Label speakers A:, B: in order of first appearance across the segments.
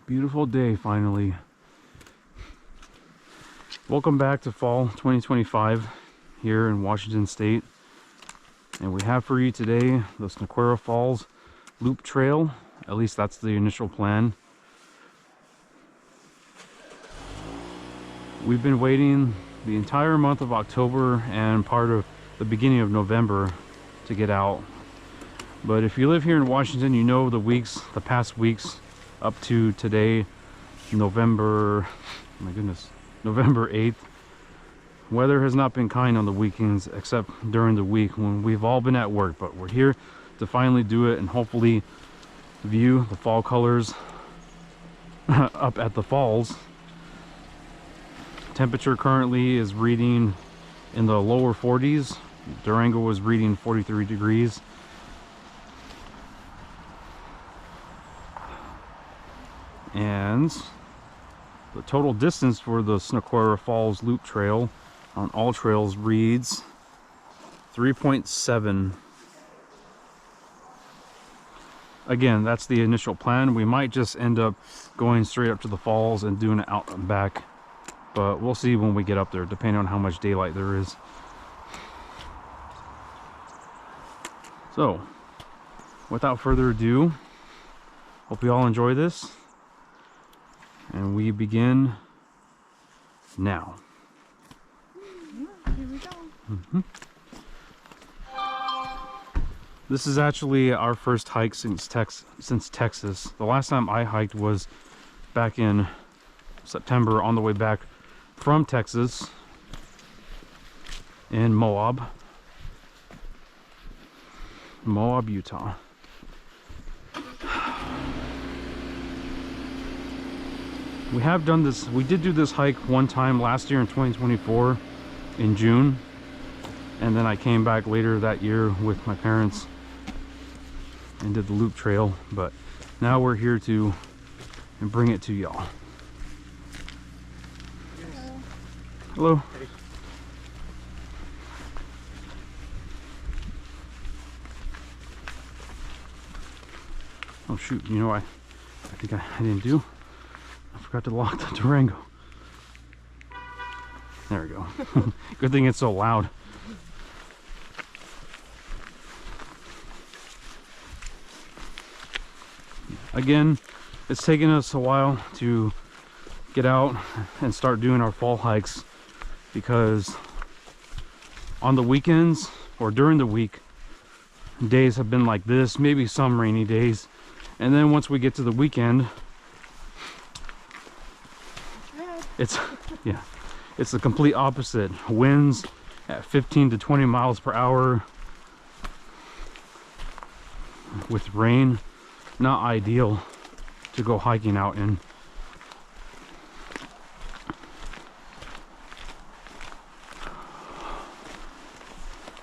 A: Beautiful day finally. Welcome back to fall 2025 here in Washington State. And we have for you today the Snoquera Falls Loop Trail. At least that's the initial plan. We've been waiting the entire month of October and part of the beginning of November to get out. But if you live here in Washington, you know the past weeks up to today, November 8th. Weather has not been kind on the weekends except during the week when we've all been at work, but we're here to finally do it and hopefully view the fall colors up at the falls. Temperature currently is reading in the lower 40s. Durango was reading 43 degrees. And the total distance for the Snoquera Falls Loop Trail on all trails reads 3.7. Again, that's the initial plan. We might just end up going straight up to the falls and doing it out and back, but we'll see when we get up there, depending on how much daylight there is. So, without further ado, hope you all enjoy this. And we begin now.
B: Here we go.
A: This is actually our first hike since Texas. The last time I hiked was back in September on the way back from Texas in Moab, Utah. We have done this, we did do this hike one time last year in 2024 in June, and then I came back later that year with my parents and did the loop trail, but now we're here to bring it to y'all. Hello.
C: Hey.
A: Oh shoot, you know I think I didn't do. I forgot to lock the Durango. There we go. Good thing it's so loud. Again, it's taken us a while to get out and start doing our fall hikes because on the weekends or during the week, days have been like this, maybe some rainy days. And then once we get to the weekend, it's the complete opposite. Winds at 15 to 20 miles per hour with rain. Not ideal to go hiking out in.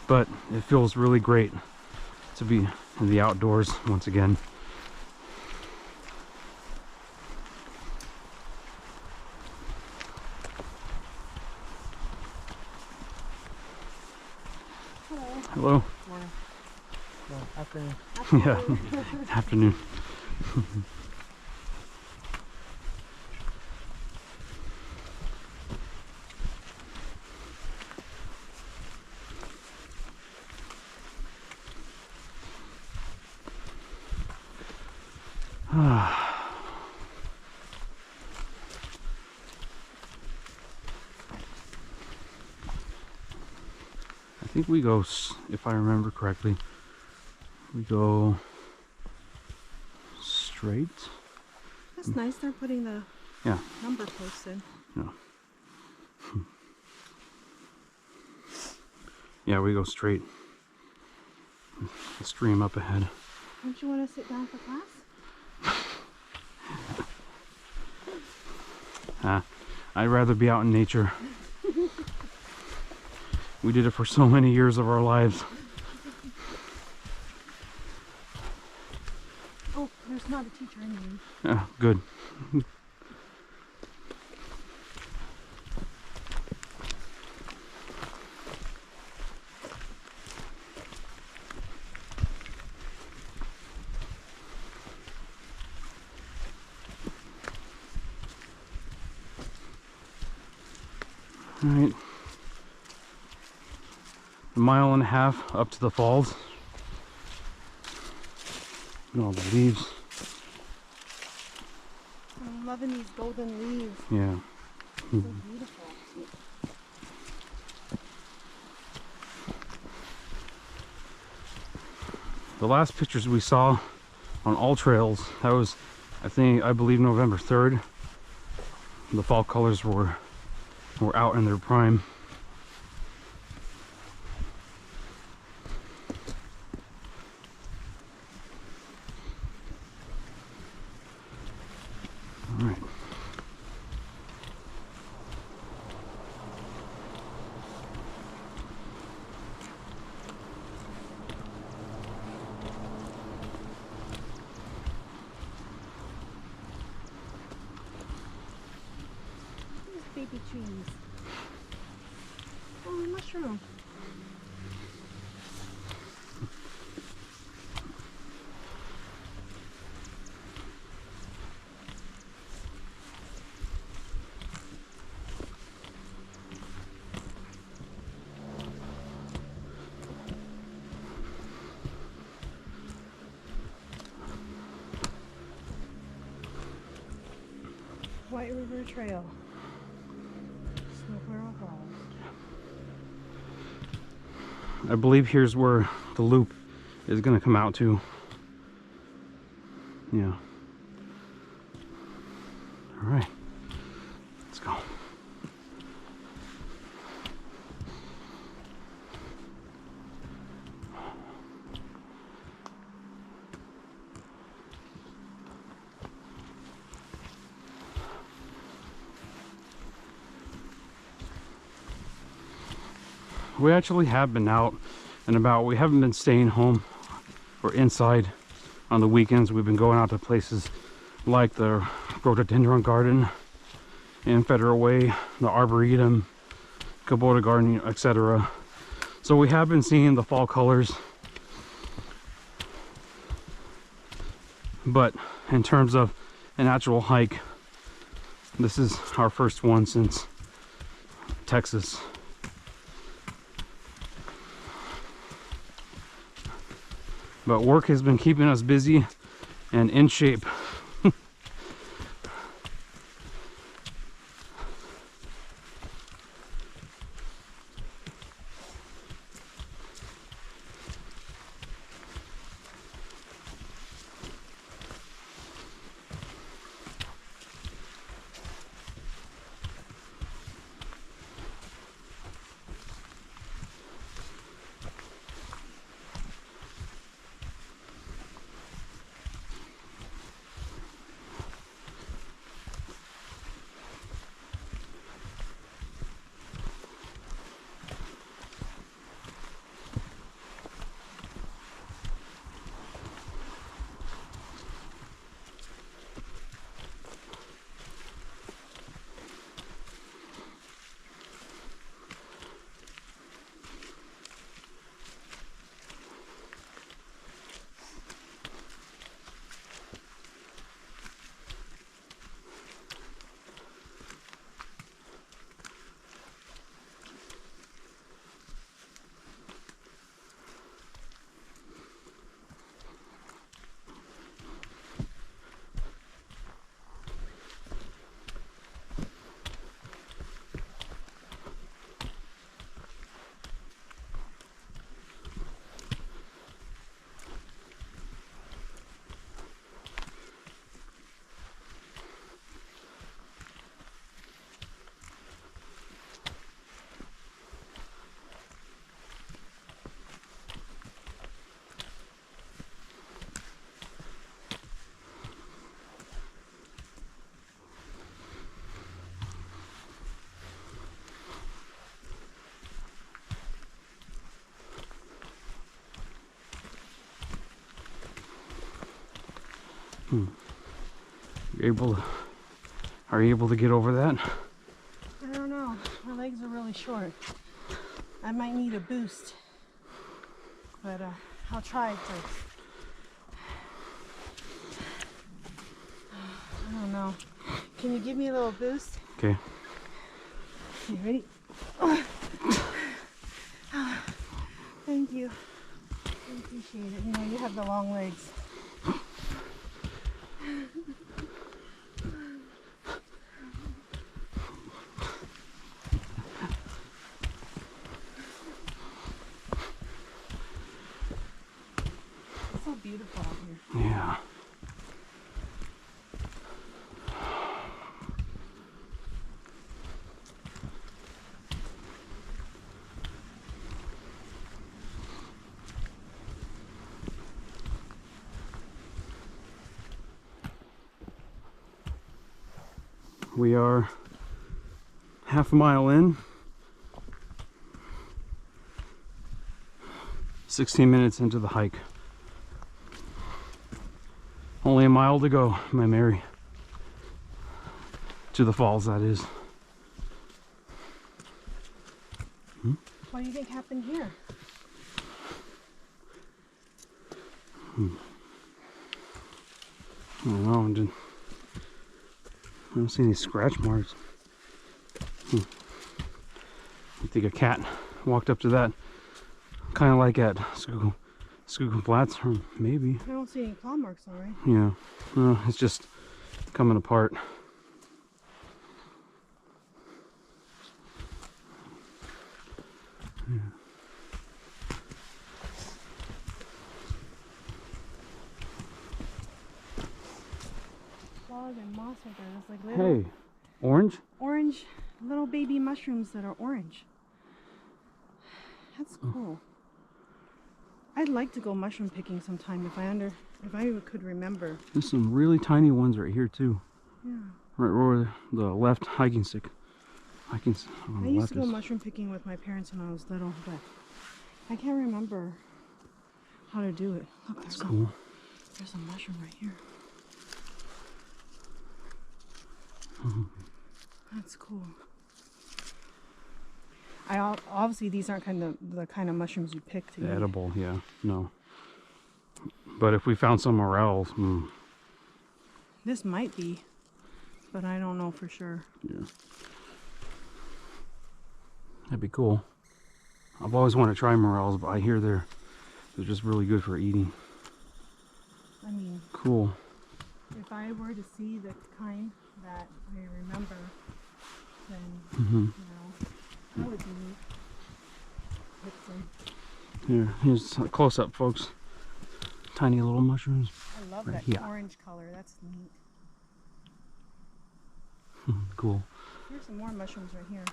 A: But it feels really great to be in the outdoors once again. Hello.
C: Morning. No, afternoon.
A: Yeah, afternoon. I think we go, if I remember correctly, we go straight.
B: That's nice. They're putting the number posts in.
A: Yeah. Yeah, we go straight. The stream up ahead.
B: Don't you want to sit down for class?
A: I'd rather be out in nature. We did it for so many years of our lives.
B: Oh, there's not a teacher anyway.
A: Yeah, good. All right. A mile and a half up to the falls. And all the leaves.
B: I'm loving these golden leaves.
A: Yeah.
B: So beautiful.
A: The last pictures we saw on all trails, that was, I believe November 3rd. The fall colors were out in their prime. All right.
B: Baby trees. Oh, a mushroom. White River Trail. Snoquera Falls.
A: I believe here's where the loop is going to come out to. Yeah. All right. Let's go. We actually have been out and about. We haven't been staying home or inside on the weekends. We've been going out to places like the Rhododendron Garden and Federal Way, the Arboretum, Kubota Garden, etc. So we have been seeing the fall colors. But in terms of an actual hike, this is our first one since Texas. But work has been keeping us busy and in shape. Are you able to get over that?
B: I don't know. My legs are really short. I might need a boost. But I'll try it first. I don't know. Can you give me a little boost?
A: Okay.
B: Okay, ready? appreciate it. You know, you have the long legs. It's so beautiful out here.
A: Yeah. We are half a mile in. 16 minutes into the hike. Only a mile to go, my Mary. To the falls, that is.
B: What do you think happened here?
A: I don't know. I don't see any scratch marks. I think a cat walked up to that, kind of like at Skookum Flats, or maybe.
B: I don't see any claw marks, all right.
A: Yeah, no, it's just coming apart. Yeah.
B: Log and moss right there. There's like little
A: Hey, orange?
B: orange, little baby mushrooms that are orange. That's cool. I'd like to go mushroom picking sometime if I could remember.
A: There's some really tiny ones right here too.
B: Yeah.
A: Right where the left hiking stick.
B: I used to go mushroom picking with my parents when I was little, but I can't remember how to do it. Look,
A: That's cool.
B: There's a mushroom right here. That's cool. Obviously these aren't the kind of mushrooms you pick to eat.
A: Edible, yeah, no. But if we found somewhere else,
B: This might be, but I don't know for sure.
A: yeah, that'd be cool. I've always wanted to try morels, but I hear they're just really good for eating.
B: I mean,
A: Cool.
B: if I were to see the kind that I remember, then
A: Mm-hmm.
B: you know, that would be neat. Pick some.
A: Here, here's a close up, folks. Tiny little mushrooms.
B: I love
A: Right
B: that
A: here.
B: orange color. That's neat.
A: Cool.
B: Here's some more mushrooms right here.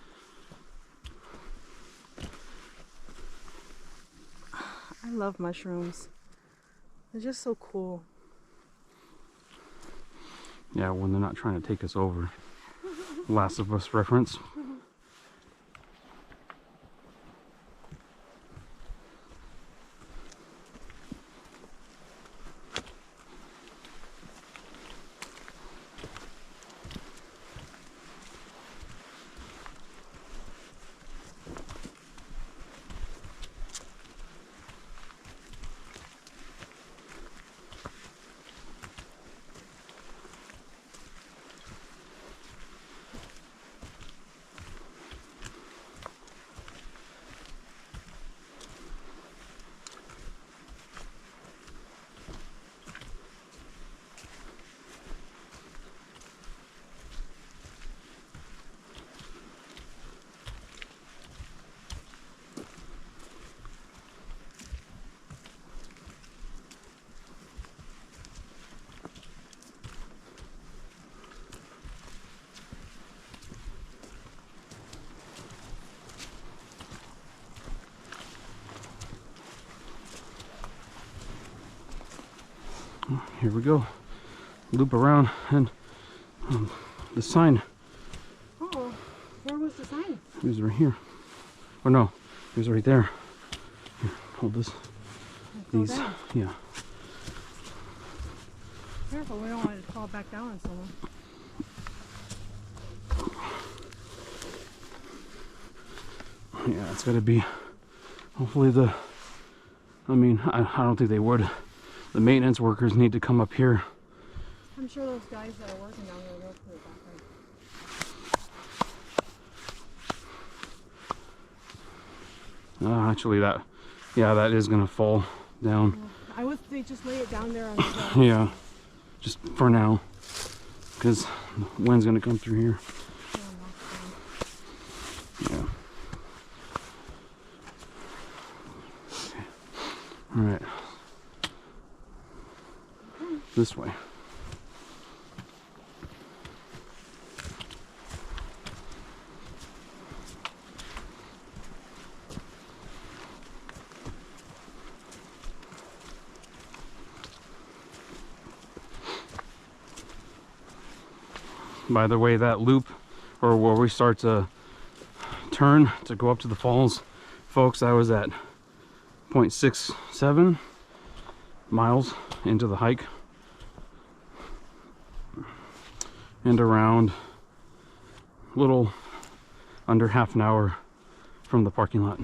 B: I love mushrooms. They're just so cool.
A: Yeah, when they're not trying to take us over. Last of Us reference. Here we go. Loop around and the sign
B: Oh, where was the sign?
A: is right here. Oh no, it was right there. Here, hold this. These,
B: down.
A: yeah.
B: Careful, we don't want it to fall back down on someone.
A: Yeah, it's gotta be, hopefully I mean, I don't think they would. The maintenance workers need to come up here.
B: I'm sure those guys that are working down there will put it back right.
A: Actually that is gonna fall down.
B: I would say just lay it down there on the ground.
A: Yeah, just for now, because the wind's gonna come through here. Yeah. Okay. All right. This way. By the way, that loop, or where we start to turn to go up to the falls, folks, I was at 0.67 miles into the hike, and around a little under half an hour from the parking lot.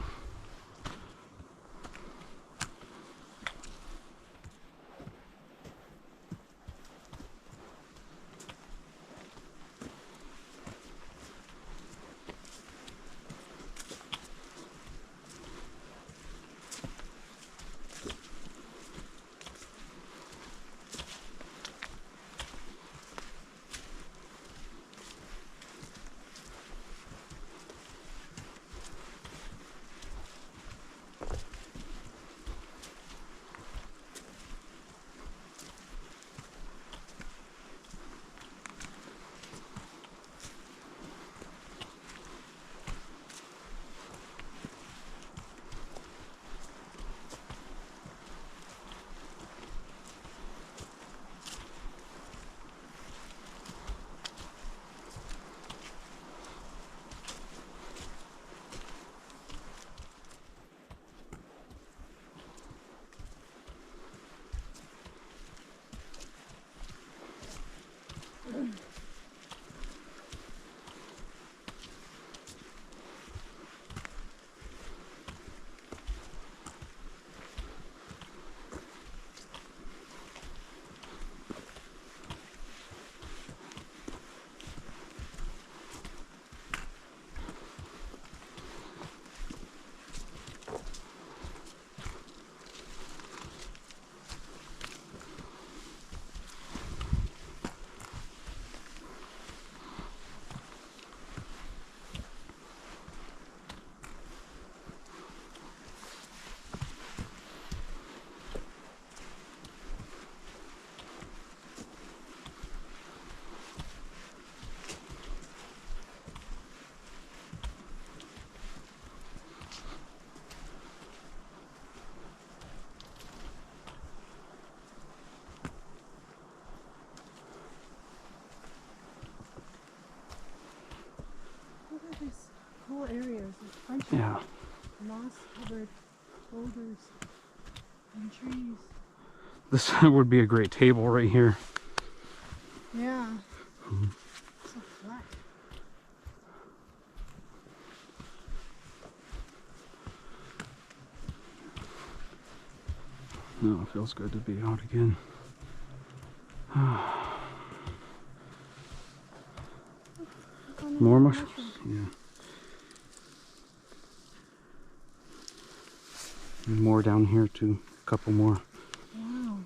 B: Cool areas, there's a bunch
A: Yeah.
B: of moss-covered boulders and trees.
A: This would be a great table right here.
B: Yeah. So flat.
A: No, it feels good to be out again. More mushrooms? Yeah. And more down here too. A couple more.
B: Wow.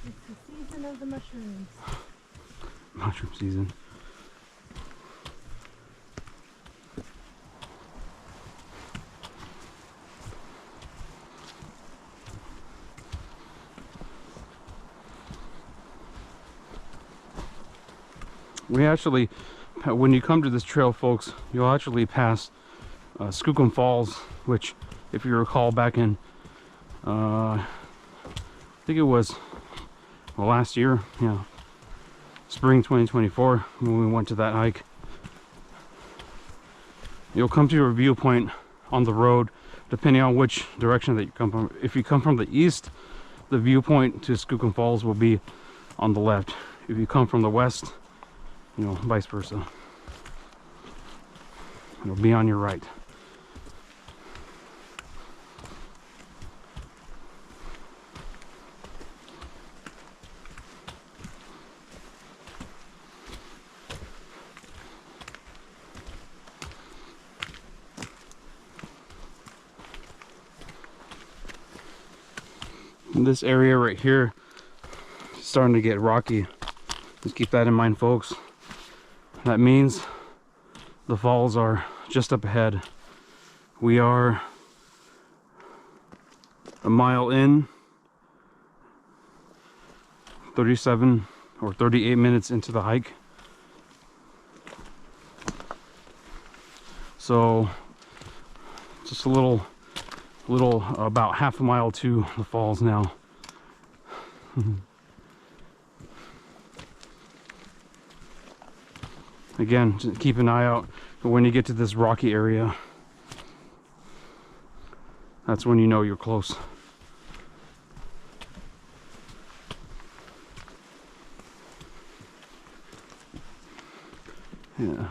B: It's the season of the mushrooms.
A: Mushroom season. We actually, when you come to this trail, folks, you'll actually pass Skookum Falls, which, if you recall, back in, I think it was, well, last year, yeah, spring 2024, when we went to that hike. You'll come to a viewpoint on the road, depending on which direction that you come from. If you come from the east, the viewpoint to Skookum Falls will be on the left. If you come from the west, you know, vice versa. It'll be on your right. This area right here is starting to get rocky. Just keep that in mind, folks. That means the falls are just up ahead. We are a mile in, 37 or 38 minutes into the hike. So just a little about half a mile to the falls now. Again, just keep an eye out when you get to this rocky area. That's when you know you're close. Yeah.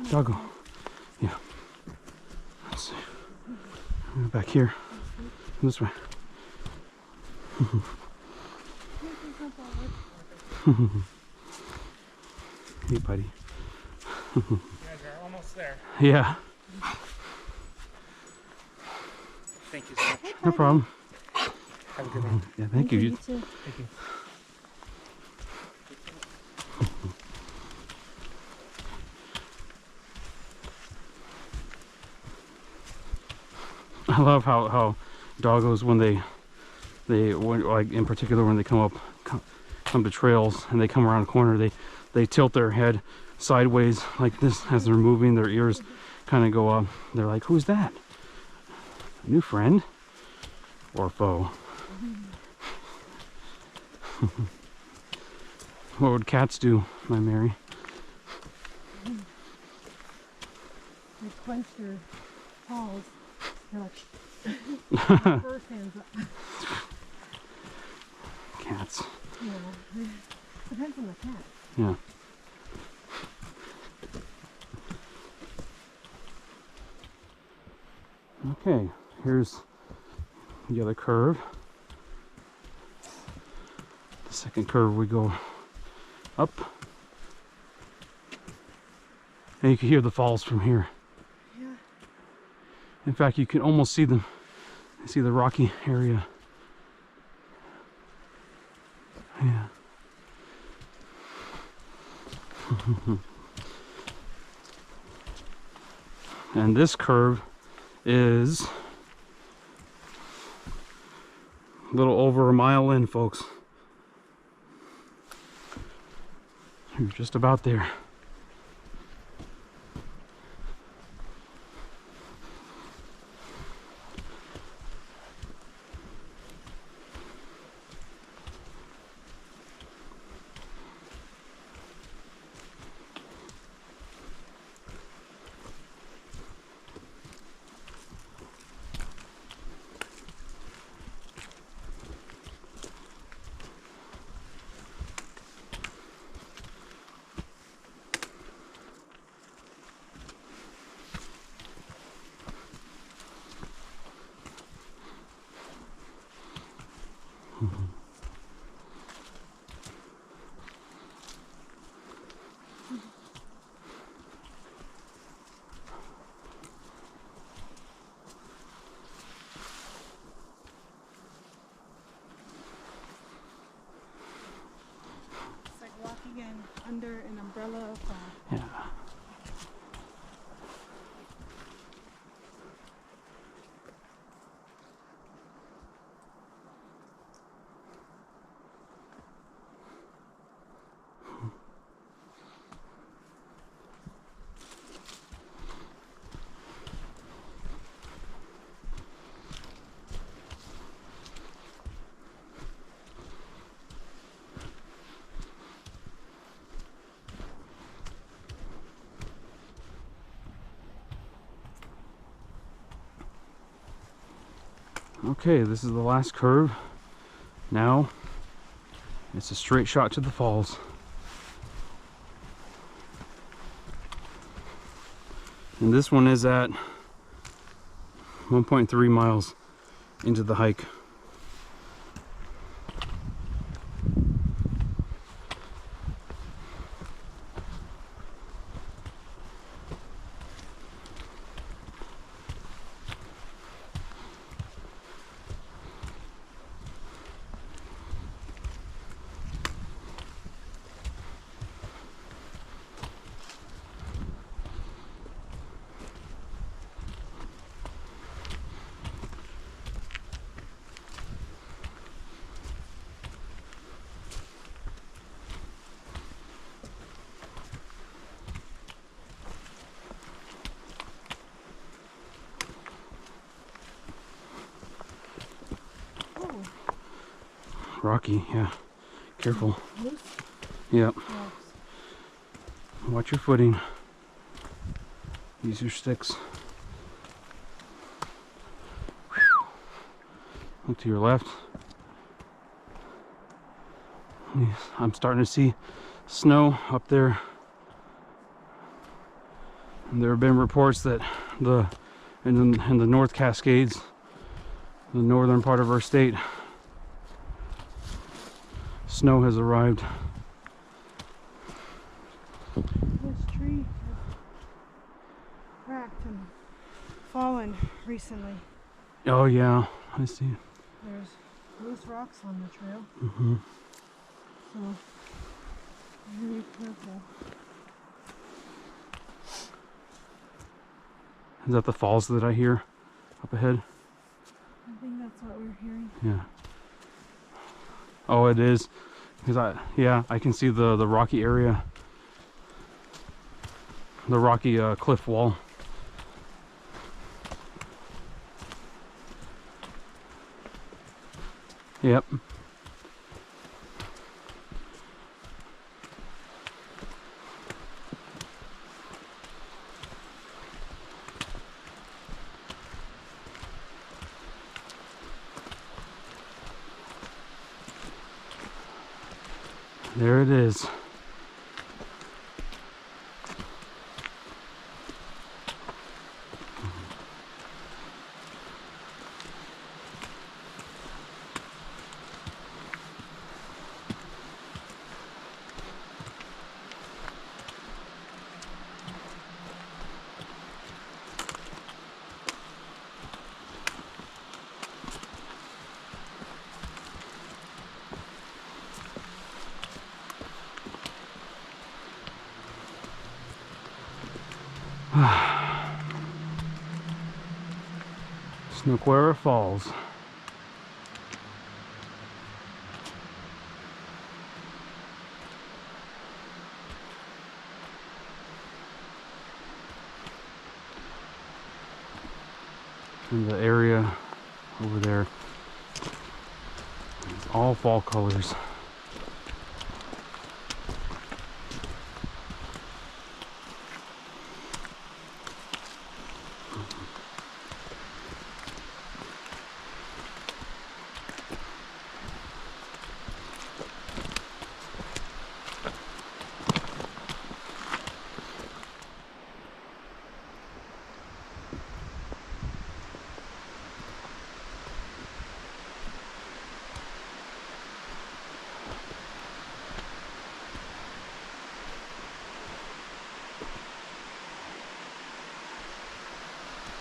A: Doggo. Yeah. Let's see. Back here. This way. Hey, buddy.
C: You guys are almost there.
A: Yeah.
C: Thank you so much.
A: No problem.
C: Have a good one.
A: Yeah, thank you.
B: You too.
C: Thank you.
A: I love how doggos, when like in particular when they come to trails and they come around a corner, they tilt their head sideways like this as they're moving. Their ears kind of go up. They're like, "Who's that? A new friend or foe?" What would cats do, my Mary?
B: They clench their paws. They're like, first hands up.
A: Cats.
B: Yeah. Depends on the cat.
A: Yeah. Okay, here's the other curve. The second curve we go up. And you can hear the falls from here.
B: Yeah.
A: In fact, you can almost see them. See the rocky area. Yeah. And this curve is a little over a mile in, folks. You're just about there.
B: It's like walking in under an umbrella of fog.
A: Yeah. Okay, this is the last curve. Now it's a straight shot to the falls. And this one is at 1.3 miles into the hike. Rocky, yeah. Careful.
B: Loose
A: Yep.
B: rocks.
A: Watch your footing. Use your sticks. Look to your left. I'm starting to see snow up there. And there have been reports that in the North Cascades, the northern part of our state, snow has arrived.
B: This tree has cracked and fallen recently.
A: Oh yeah, I see.
B: There's loose rocks on the trail.
A: Mm-hmm.
B: So, be careful.
A: Is that the falls that I hear up ahead?
B: I think that's what we're hearing.
A: Yeah. Oh, it is. Because I can see the rocky area. The rocky cliff wall. Yep. There it is. Snoquera Falls. And the area over there is all fall colors.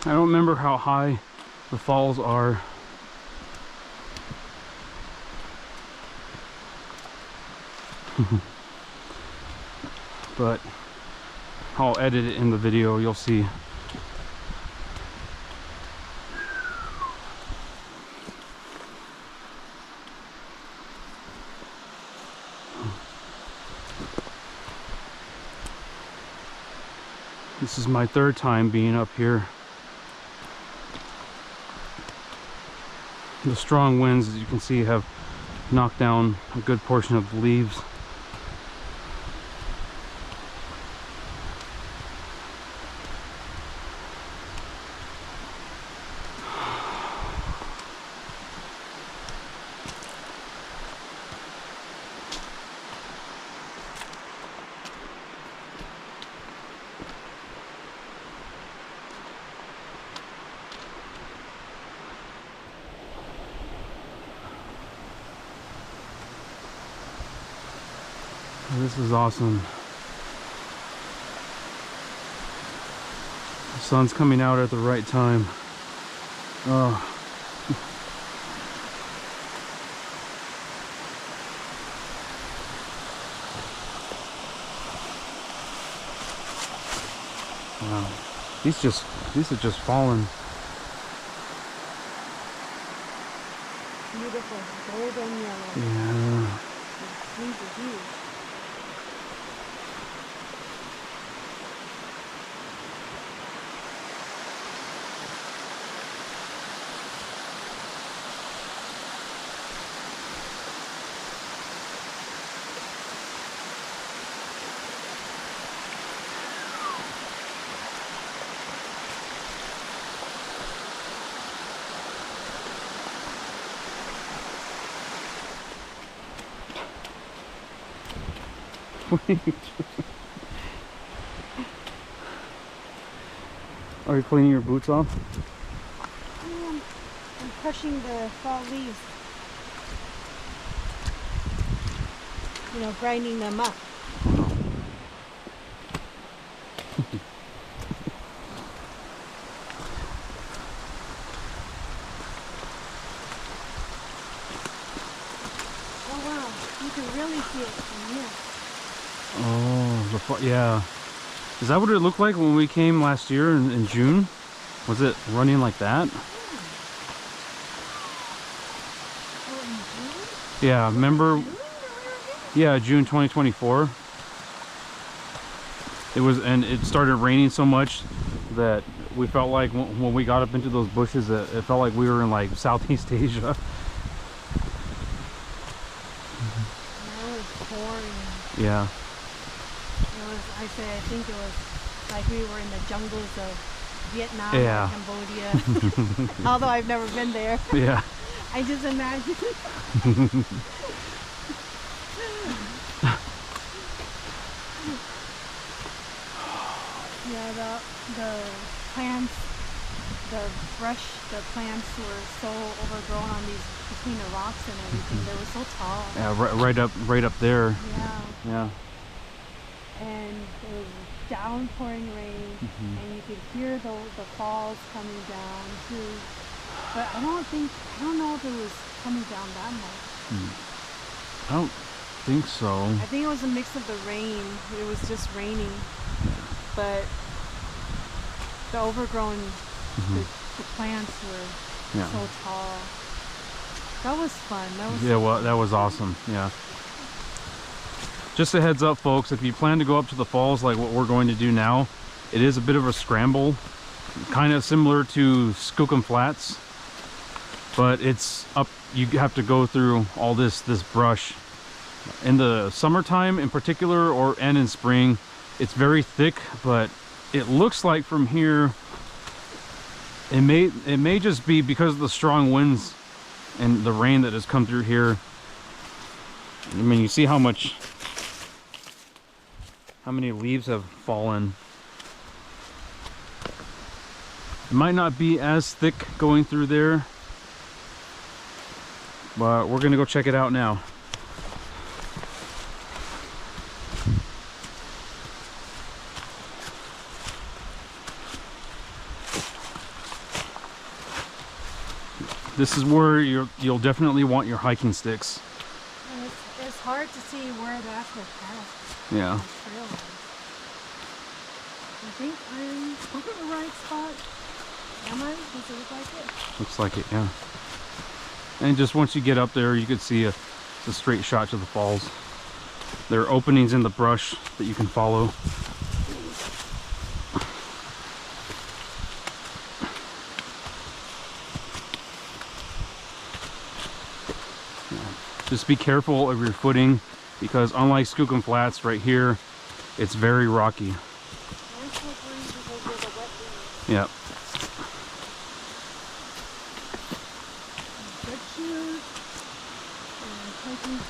A: I don't remember how high the falls are. But I'll edit it in the video, you'll see. This is my third time being up here. The strong winds, as you can see, have knocked down a good portion of the leaves. This is awesome. The sun's coming out at the right time. Oh. Wow. These are just falling.
B: Beautiful, golden yellow.
A: Yeah.
B: These are huge.
A: Are you cleaning your boots off?
B: I'm crushing the fall leaves. You know, grinding them up. Oh wow, you can really see it from here.
A: Oh, yeah. Is that what it looked like when we came last year in June? Was it running like that?
B: Oh, in June?
A: Yeah, remember? Yeah, June 2024. It was, and it started raining so much that we felt like when we got up into those bushes, it felt like we were in like Southeast Asia.
B: That was pouring.
A: Yeah.
B: I think it was like we were in the jungles of Vietnam
A: Yeah.
B: or Cambodia. Although I've never been there.
A: Yeah.
B: I just imagine. Yeah, the plants, the brush, the plants were so overgrown on these, between the rocks and everything. They were so tall.
A: Yeah, right up there.
B: Yeah.
A: Yeah.
B: And it was downpouring rain, and you could hear the falls coming down too. But I don't know if it was coming down that much.
A: I don't think so.
B: I think it was a mix of the rain. It was just raining, but the overgrown, the plants were so tall. That was fun. That was
A: well, that was awesome. Yeah. Just a heads up, folks, if you plan to go up to the falls like what we're going to do now, it is a bit of a scramble, kind of similar to Skookum Flats, but it's up, you have to go through all this brush. In the summertime in particular, and in spring, it's very thick, but it looks like from here, it may just be because of the strong winds and the rain that has come through here. I mean, you see how many leaves have fallen. It might not be as thick going through there, but we're gonna go check it out now. This is where you'll definitely want your hiking sticks.
B: And it's hard to see where the actual path.
A: Yeah.
B: I think I'm in the right spot. Am I? Does it look like it?
A: Looks like it, yeah. And just once you get up there, you can see a straight shot to the falls. There are openings in the brush that you can follow. Just be careful of your footing, because unlike Skookum Flats right here, it's very rocky. Yeah.
B: Good shoes and hiking.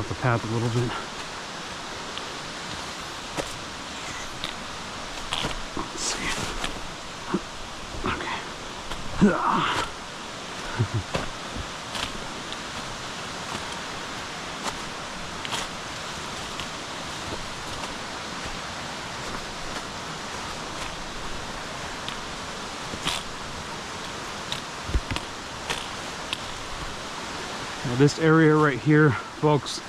A: off the path a little bit. Let's see. Okay. Now this area right here, folks,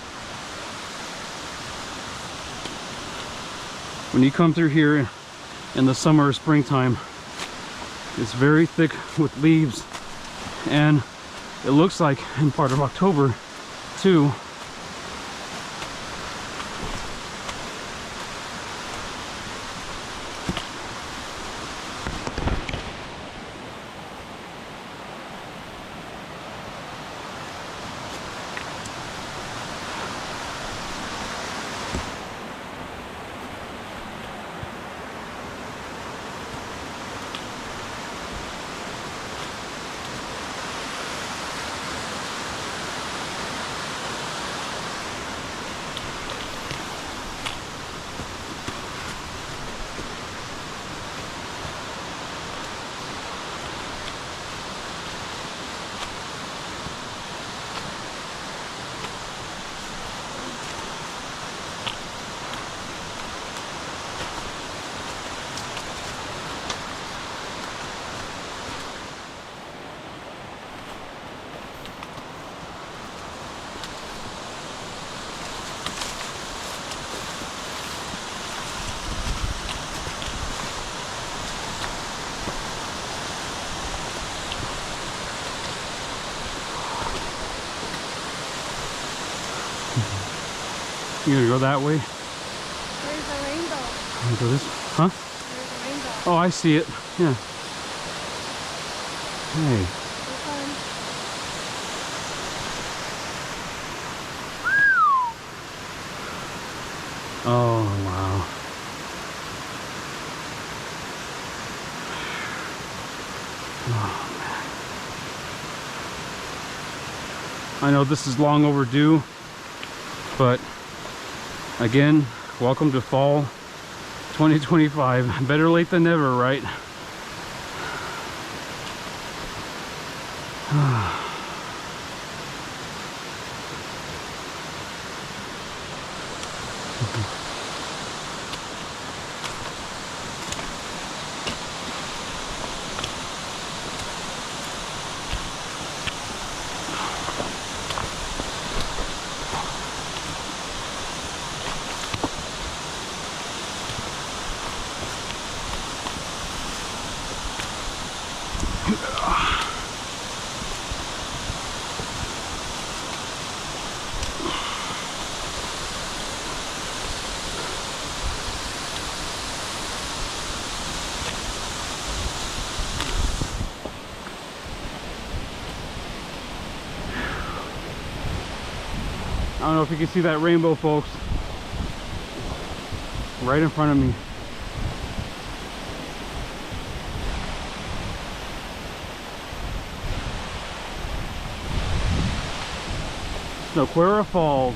A: when you come through here in the summer or springtime, it's very thick with leaves, and it looks like in part of October too. You gonna go that way?
B: There's a rainbow.
A: Go this? Huh?
B: There's a rainbow.
A: Oh, I see it. Yeah. Hey.
B: This one.
A: Oh, wow. Oh, man. I know this is long overdue, but again, welcome to fall 2025. Better late than never, right? I don't know if you can see that rainbow, folks. Right in front of me. Snoquera Falls.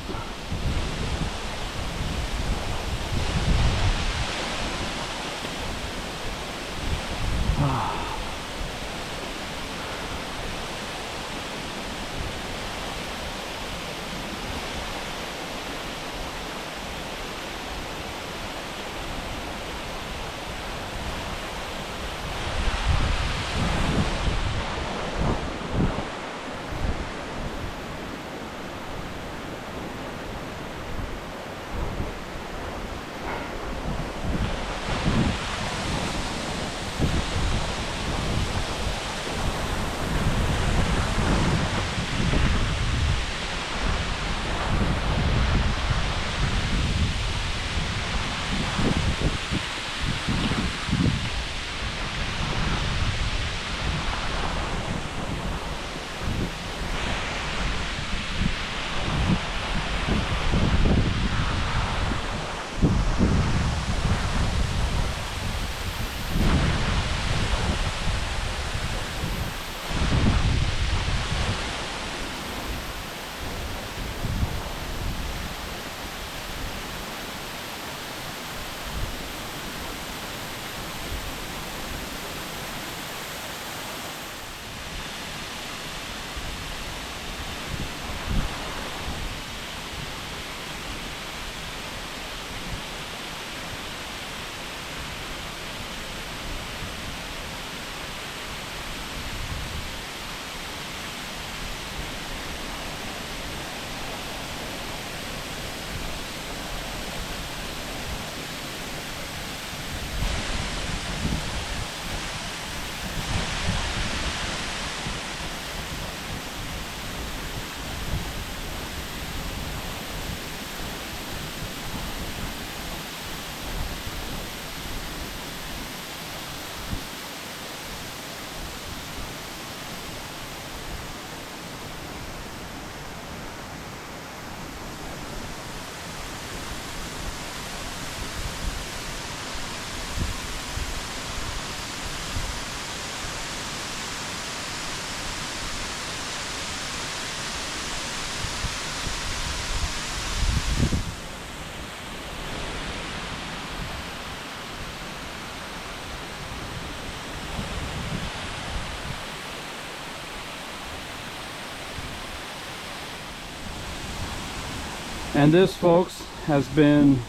A: And this, folks, has been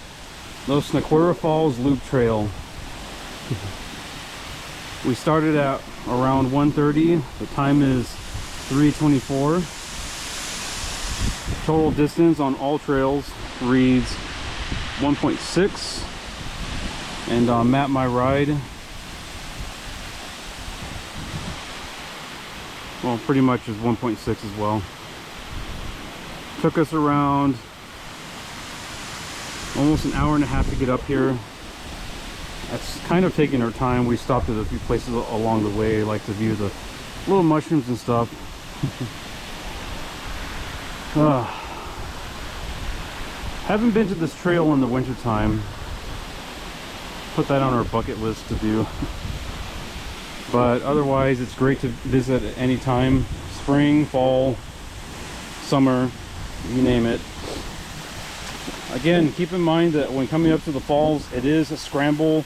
A: the Snoquera Falls Loop Trail. We started at around 1:30. The time is 3:24. Total distance on all trails reads 1.6. And on Map My Ride, well, pretty much is 1.6 as well. Took us around almost an hour and a half to get up here. That's kind of taking our time. We stopped at a few places along the way, like to view the little mushrooms and stuff. Haven't been to this trail in the winter time. Put that on our bucket list to do. But otherwise, it's great to visit at any time. Spring, fall, summer, you name it. Again, keep in mind that when coming up to the falls, it is a scramble.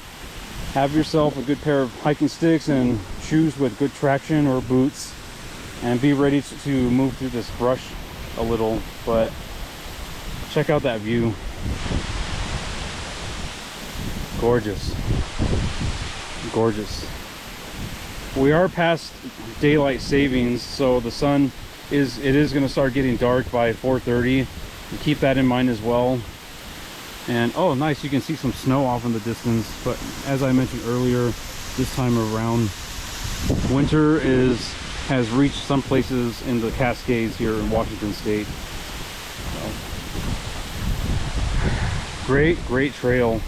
A: Have yourself a good pair of hiking sticks and shoes with good traction or boots, and be ready to move through this brush a little. But check out that view. Gorgeous. Gorgeous. We are past daylight savings, so the sun is going to start getting dark by 4:30. Keep that in mind as well. And oh, nice, you can see some snow off in the distance. But as I mentioned earlier, this time around, winter has reached some places in the Cascades here in Washington State. So, great trail.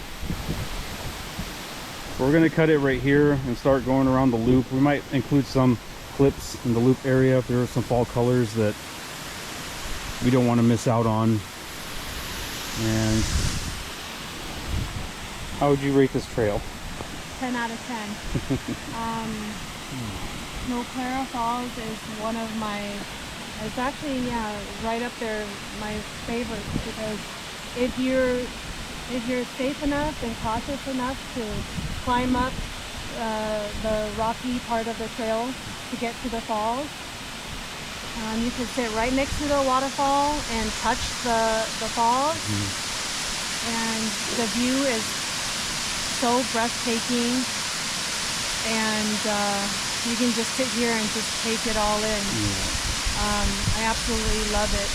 A: We're going to cut it right here and start going around the loop. We might include some clips in the loop area if there are some fall colors that we don't want to miss out on. And how would you rate this trail?
B: 10 out of 10. Snoquera Falls is one of my, it's actually, yeah, right up there, my favorites, because if you're safe enough and cautious enough to climb up the rocky part of the trail to get to the falls, you can sit right next to the waterfall and touch the falls. And the view is so breathtaking, and you can just sit here and just take it all in. I absolutely love it.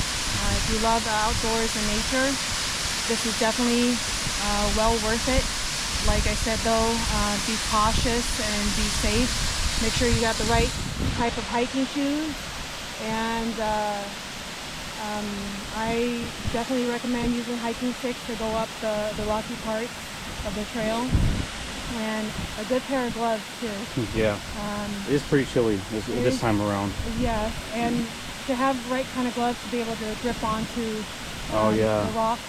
B: If you love the outdoors and nature, this is definitely well worth it. Like I said though, be cautious and be safe. Make sure you got the right type of hiking shoes. And I definitely recommend using hiking sticks to go up the rocky parts of the trail. And a good pair of gloves too.
A: Yeah, it is pretty chilly this time around.
B: Yeah, and to have the right kind of gloves to be able to grip onto the rocks.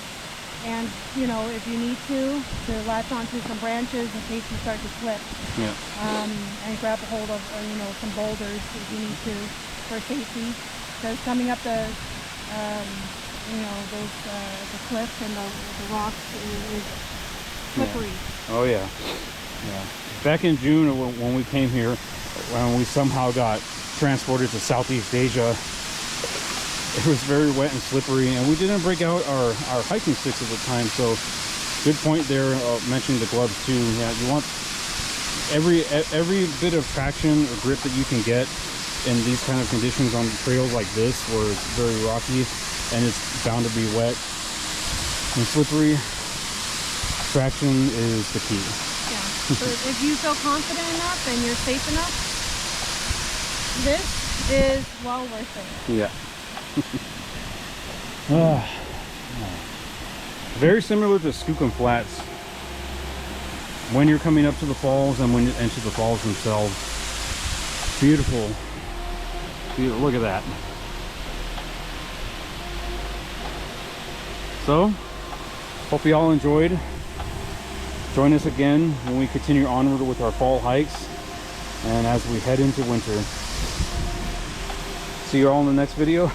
B: And, you know, if you need to latch onto some branches in case you start to slip.
A: Yeah.
B: And grab a hold of, you know, some boulders if you need to for safety. Because coming up the, you know, those the cliffs and the rocks is slippery.
A: Yeah. Oh yeah. Yeah. Back in June when we came here, when we somehow got transported to Southeast Asia, it was very wet and slippery, and we didn't break out our hiking sticks at the time. So good point there, mentioning the gloves too. Yeah, you want every bit of traction or grip that you can get in these kind of conditions on trails like this, where it's very rocky and it's bound to be wet and slippery. Traction is the key.
B: Yeah. So if you feel confident enough and you're safe enough, this is well worth it.
A: Yeah. Very similar to Skookum Flats when you're coming up to the falls and when you enter the falls themselves. Beautiful. Look at that. So, hope you all enjoyed. Join us again when we continue onward with our fall hikes and as we head into winter. See you all in the next video.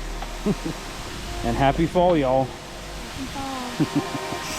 A: And happy fall, y'all.
B: Happy fall.